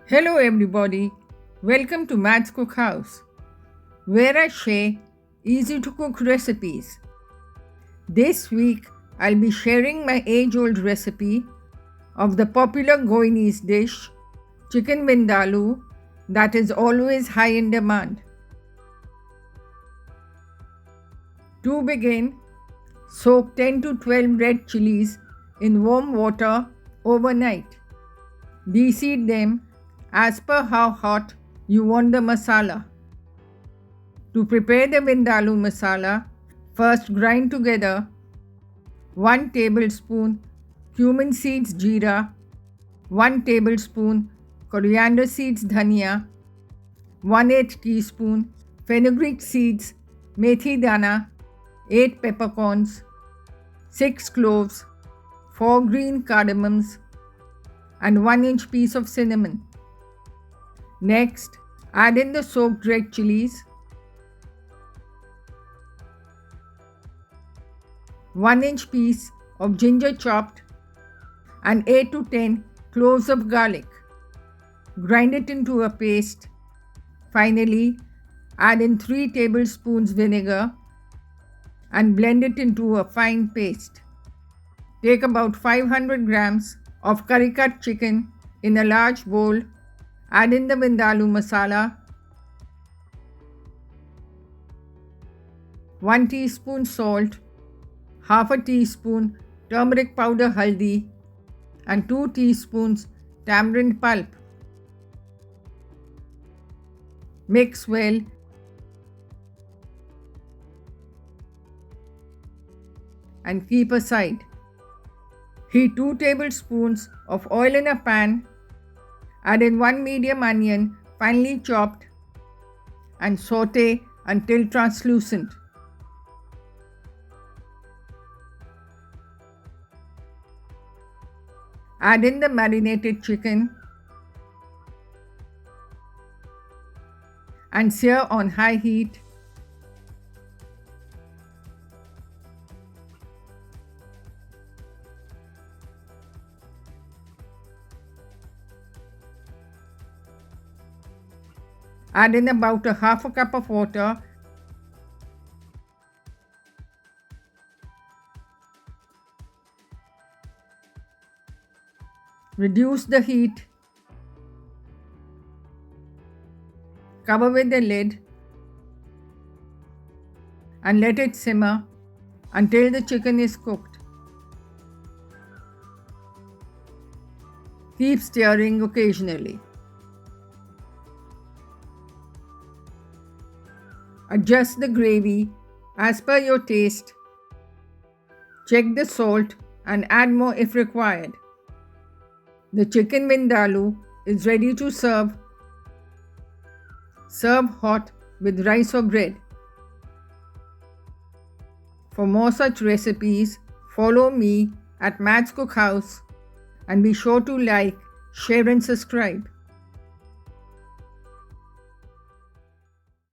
Hello everybody, welcome to Matt's Cookhouse, where I share easy to cook recipes. This week I'll be sharing my age-old recipe of the popular Goanese dish, Chicken Vindaloo, that is always high in demand. To begin, soak 10 to 12 red chilies in warm water overnight. Deseed them as per how hot you want the masala. To prepare the Vindaloo masala, first grind together 1 tablespoon cumin seeds jeera, 1 tablespoon coriander seeds dhania, 1/8 teaspoon fenugreek seeds methi dana, 8 peppercorns, 6 cloves, 4 green cardamoms, and 1-inch piece of cinnamon. Next, add in the soaked red chilies, 1-inch piece of ginger chopped, and 8 to 10 cloves of garlic. Grind it into a paste. Finally, add in 3 tablespoons vinegar and blend it into a fine paste. Take about 500 grams of curry cut chicken in a large bowl. Add in the Vindaloo masala, 1 teaspoon salt, half a teaspoon turmeric powder haldi, and 2 teaspoons tamarind pulp. Mix well and keep aside. Heat 2 tablespoons of oil in a pan. Add in 1 medium onion finely chopped and saute until translucent. Add in the marinated chicken and sear on high heat. Add in about a half a cup of water. Reduce the heat. Cover with the lid and let it simmer until the chicken is cooked. Keep stirring occasionally. Adjust the gravy as per your taste. Check the salt and add more if required. The chicken vindaloo is ready to serve. Serve hot with rice or bread. For more such recipes, follow me at Matt's Cookhouse and be sure to like, share and subscribe.